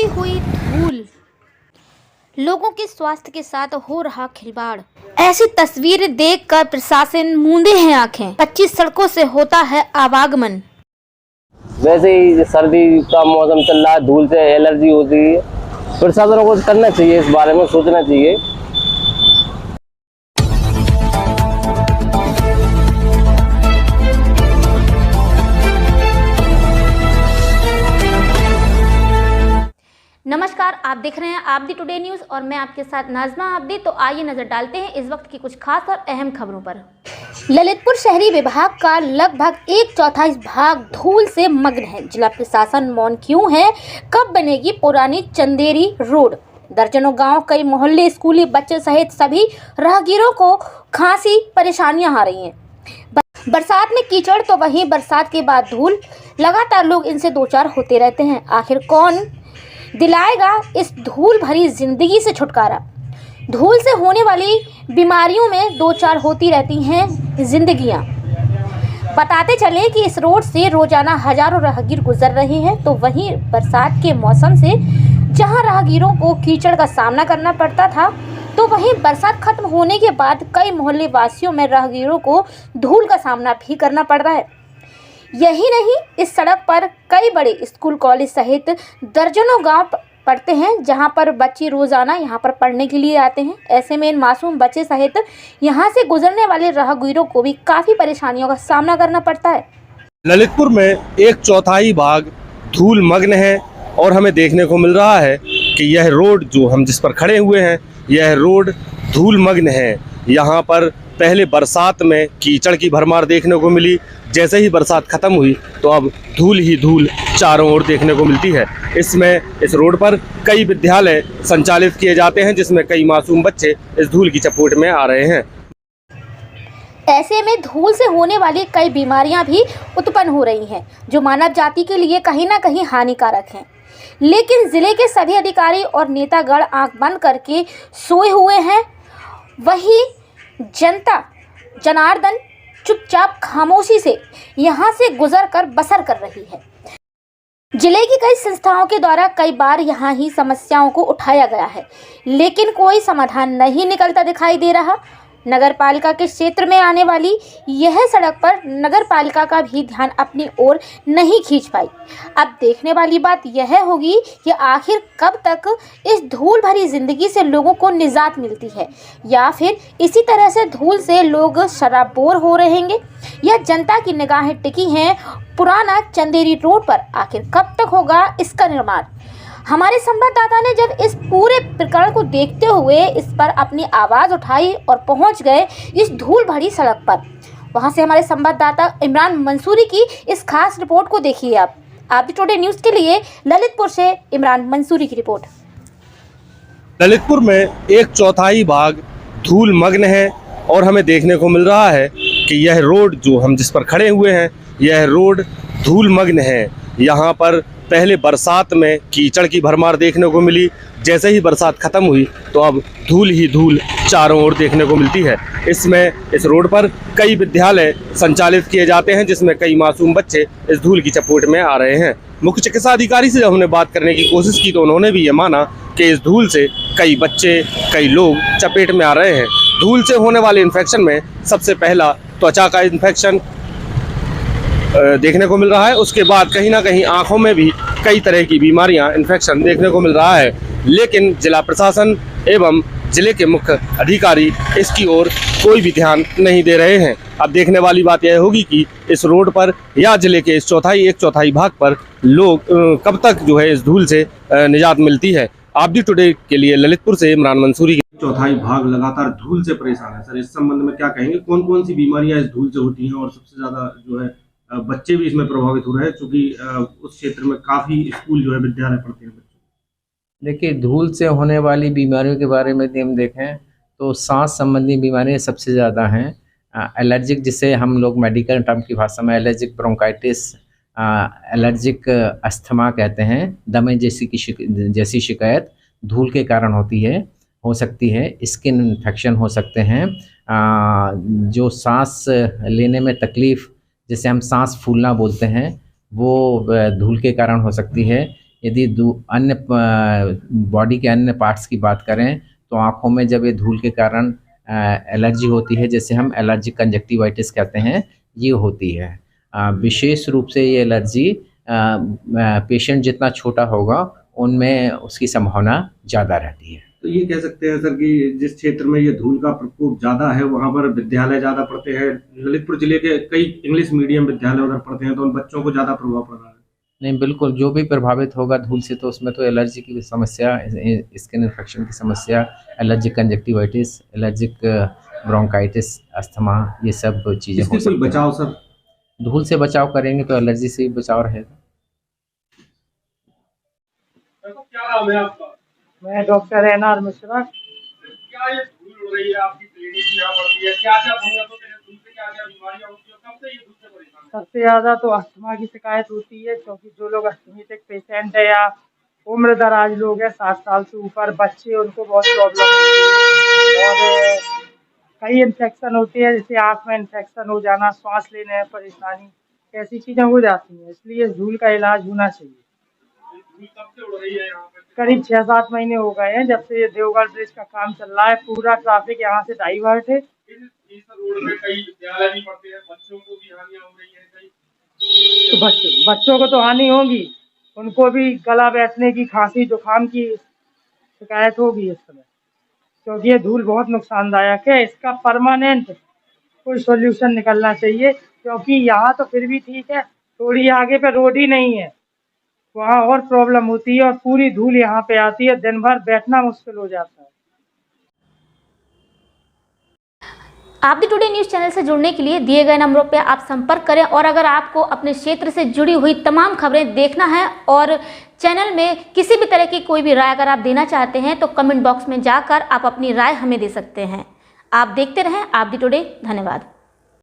हुई धूल, लोगों के स्वास्थ्य के साथ हो रहा खिलवाड़, ऐसी तस्वीरें देखकर प्रशासन मूंदे हैं आंखें। 25 सड़कों से होता है आवागमन। वैसे ही सर्दी का मौसम चल रहा है, धूल से एलर्जी होती है। प्रशासन को करना चाहिए, इस बारे में सोचना चाहिए। नमस्कार, आप देख रहे हैं आबदी टुडे न्यूज़ और मैं आपके साथ नाजमा आबदी। तो आइए नजर डालते हैं इस वक्त की कुछ खास और अहम खबरों पर। ललितपुर शहरी विभाग का लगभग 1/4 भाग धूल से मग्न है। जिला प्रशासन मौन क्यों है? कब बनेगी पुरानी चंदेरी रोड? दर्जनों गांव, कई मोहल्ले, स्कूली बच्चे सहित सभी राहगीरों को खासी परेशानियां आ रही हैं। बरसात में कीचड़ तो वहीं बरसात के बाद धूल, लगातार लोग इनसे दो चार होते रहते हैं। आखिर कौन दिलाएगा इस धूल भरी जिंदगी से छुटकारा? धूल से होने वाली बीमारियों में दो चार होती रहती हैं जिंदगियां। बताते चले कि इस रोड से रोजाना हजारों राहगीर गुजर रहे हैं, तो वहीं बरसात के मौसम से जहां राहगीरों को कीचड़ का सामना करना पड़ता था, तो वहीं बरसात खत्म होने के बाद कई मोहल्ले वासियों में राहगीरों को धूल का सामना भी करना पड़ रहा है। यही नहीं, इस सड़क पर कई बड़े स्कूल, कॉलेज सहित दर्जनों गांव पड़ते हैं, जहां पर बच्चे रोजाना यहां पर पढ़ने के लिए आते हैं। ऐसे में इन मासूम बच्चे सहित यहां से गुजरने वाले राहगीरों को भी काफी परेशानियों का सामना करना पड़ता है। ललितपुर में 1/4 भाग धूल मग्न है और हमें देखने को मिल रहा है कि यह रोड जो हम जिस पर खड़े हुए हैं, यह रोड धूल मग्न है। यहाँ पर पहले बरसात में कीचड़ की भरमार देखने को मिली, जैसे ही बरसात खत्म हुई तो अब धूल ही धूल चारों ओर देखने को मिलती है। इस रोड पर कई विद्यालय संचालित किए जाते हैं, जिसमें कई मासूम बच्चे इस धूल की चपेट में आ रहे हैं। ऐसे में धूल से होने वाली कई बीमारियां भी उत्पन्न हो रही हैं, जो मानव जाति के लिए कहीं ना कहीं हानिकारक हैं। लेकिन जिले के सभी अधिकारी और नेतागण आंख बंद करके सोए हुए हैं। वही जनता जनार्दन चुपचाप खामोशी से यहाँ से गुजर कर बसर कर रही है। जिले की कई संस्थाओं के द्वारा कई बार यहाँ ही समस्याओं को उठाया गया है, लेकिन कोई समाधान नहीं निकलता दिखाई दे रहा। नगर पालिका के क्षेत्र में आने वाली यह सड़क पर नगर पालिका का भी ध्यान अपनी ओर नहीं खींच पाई। अब देखने वाली बात यह होगी कि आखिर कब तक इस धूल भरी जिंदगी से लोगों को निजात मिलती है, या फिर इसी तरह से धूल से लोग शराबोर हो रहेंगे, या जनता की निगाहें टिकी हैं पुराना चंदेरी रोड पर। आखिर कब तक होगा इसका निर्माण? हमारे संवाददाता ने जब इस पूरे प्रकरण को देखते हुए इस पर अपनी आवाज़ उठाई और पहुंच गए इस धूल भरी सड़क पर। वहां से हमारे संवाददाता इमरान मंसूरी की इस खास रिपोर्ट को देखिए आप। आबदी टुडे न्यूज़ के लिए ललितपुर से इमरान मंसूरी की रिपोर्ट। ललितपुर में 1/4 भाग धूल मग्न है और हमें देखने को मिल रहा है कि यह रोड जो हम जिस पर खड़े हुए हैं, यह रोड धूल मग्न है। यहाँ पर पहले बरसात में कीचड़ की भरमार देखने को मिली, जैसे ही बरसात खत्म हुई तो अब धूल ही धूल चारों ओर देखने को मिलती है। इस रोड पर कई विद्यालय संचालित किए जाते हैं, जिसमें कई मासूम बच्चे इस धूल की चपेट में आ रहे हैं। मुख्य चिकित्सा अधिकारी से जब हमने बात करने की कोशिश की तो उन्होंने भी ये माना कि इस धूल से कई बच्चे, कई लोग चपेट में आ रहे हैं। धूल से होने वाले इन्फेक्शन में सबसे पहला त्वचा का इन्फेक्शन देखने को मिल रहा है। उसके बाद कहीं ना कहीं आंखों में भी कई तरह की बीमारियां, इन्फेक्शन देखने को मिल रहा है। लेकिन जिला प्रशासन एवं जिले के मुख्य अधिकारी इसकी ओर कोई भी ध्यान नहीं दे रहे हैं। अब देखने वाली बात यह होगी कि इस रोड पर या जिले के इस 1/4 भाग पर लोग कब तक जो है इस धूल से निजात मिलती है। आबदी टुडे के लिए ललितपुर से इमरान मंसूरी। 1/4 भाग लगातार धूल से परेशान है सर, इस संबंध में क्या कहेंगे? कौन कौन सी बीमारियां इस धूल से होती हैं और सबसे ज्यादा जो है बच्चे भी इसमें प्रभावित हो रहे हैं, क्योंकि उस क्षेत्र में काफी स्कूल जो है विद्यालय पढ़ते हैं बच्चे। देखिए, धूल से होने वाली बीमारियों के बारे में यदि हम देखें तो सांस संबंधी बीमारियां सबसे ज़्यादा हैं। एलर्जिक, जिसे हम लोग मेडिकल टर्म की भाषा में एलर्जिक ब्रोंकाइटिस, एलर्जिक अस्थमा कहते हैं, दमे जैसी शिकायत धूल के कारण हो सकती है। स्किन इन्फेक्शन हो सकते हैं, जो सांस लेने में तकलीफ़, जिसे हम सांस फूलना बोलते हैं, वो धूल के कारण हो सकती है। यदि अन्य बॉडी के अन्य पार्ट्स की बात करें तो आँखों में जब ये धूल के कारण एलर्जी होती है, जैसे हम एलर्जिक कंजक्टिवाइटिस कहते हैं, ये होती है। विशेष रूप से ये एलर्जी पेशेंट जितना छोटा होगा उनमें उसकी संभावना ज़्यादा रहती है। तो ये कह सकते हैं सर कि जिस क्षेत्र में ये धूल का प्रकोप ज़्यादा है वहाँ पर विद्यालय ज़्यादा पढ़ते हैं, ललितपुर जिले के कई इंग्लिश मीडियम विद्यालय उधर पढ़ते हैं, तो उन बच्चों को ज़्यादा प्रभाव पड़ रहा है। नहीं, बिल्कुल, जो भी प्रभावित होगा धूल से तो उसमें तो एलर्जी की समस्या, स्किन इन्फेक्शन की समस्या, allergic conjunctivitis, allergic bronchitis, asthma, ये सब चीज़ें हो इसके सकती कोई हैं। बचाव सर? धूल से बचाव करेंगे तो एलर्जी से भी बचाव रहेगा। क्या नाम है आपका? मैं डॉक्टर एनआर मिश्रा। क्या ये धूल उड़ रही है आपकी क्लिनिक में यहाँ पड़ती है, क्या-क्या भूलते हैं, धूल से क्या-क्या बीमारियाँ होती है, कब से ये धूल से परेशान हैं? सबसे ज़्यादा तो अस्थमा की शिकायत होती है, क्योंकि जो लोग अस्थमेटिक पेशेंट है या उम्र दराज लोग हैं 60 साल से ऊपर, बच्चे, उनको बहुत प्रॉब्लम होती है। और कई इन्फेक्शन होती है, जैसे आँख में इन्फेक्शन हो जाना, सांस लेने में परेशानी, ऐसी चीज़ें हो जाती हैं। इसलिए इस धूल का इलाज होना चाहिए। धूल कब से उड़ रही है यहाँ पे? करीब 6-7 महीने हो गए हैं जब से ये देवगढ़ ब्रिज का काम चल रहा है। पूरा ट्रैफिक यहाँ से डाइवर्ट है। इस रोड में कई विद्यालय भी पढ़ते हैं, बच्चों को भी हानियाँ हो रही है कई। तो बच्चों को तो हानि होगी, उनको भी गला बैठने की, खांसी जुकाम की शिकायत होगी इस समय, क्योंकि ये धूल बहुत नुकसानदायक है। इसका परमानेंट कोई सॉल्यूशन निकलना चाहिए, क्योंकि यहाँ तो फिर भी ठीक है, थोड़ी आगे पे रोड ही नहीं है, वहाँ और प्रॉब्लम होती है और पूरी धूल यहाँ पे आती है, दिन भर बैठना मुश्किल हो जाता है। आप दी टुडे न्यूज़ चैनल से जुड़ने के लिए दिए गए नंबरों पर आप संपर्क करें, और अगर आपको अपने क्षेत्र से जुड़ी हुई तमाम खबरें देखना है और चैनल में किसी भी तरह की कोई भी राय अगर आप देना चाहते हैं तो कमेंट बॉक्स में जाकर आप अपनी राय हमें दे सकते हैं। आप देखते रहें आप दी टुडे। धन्यवाद।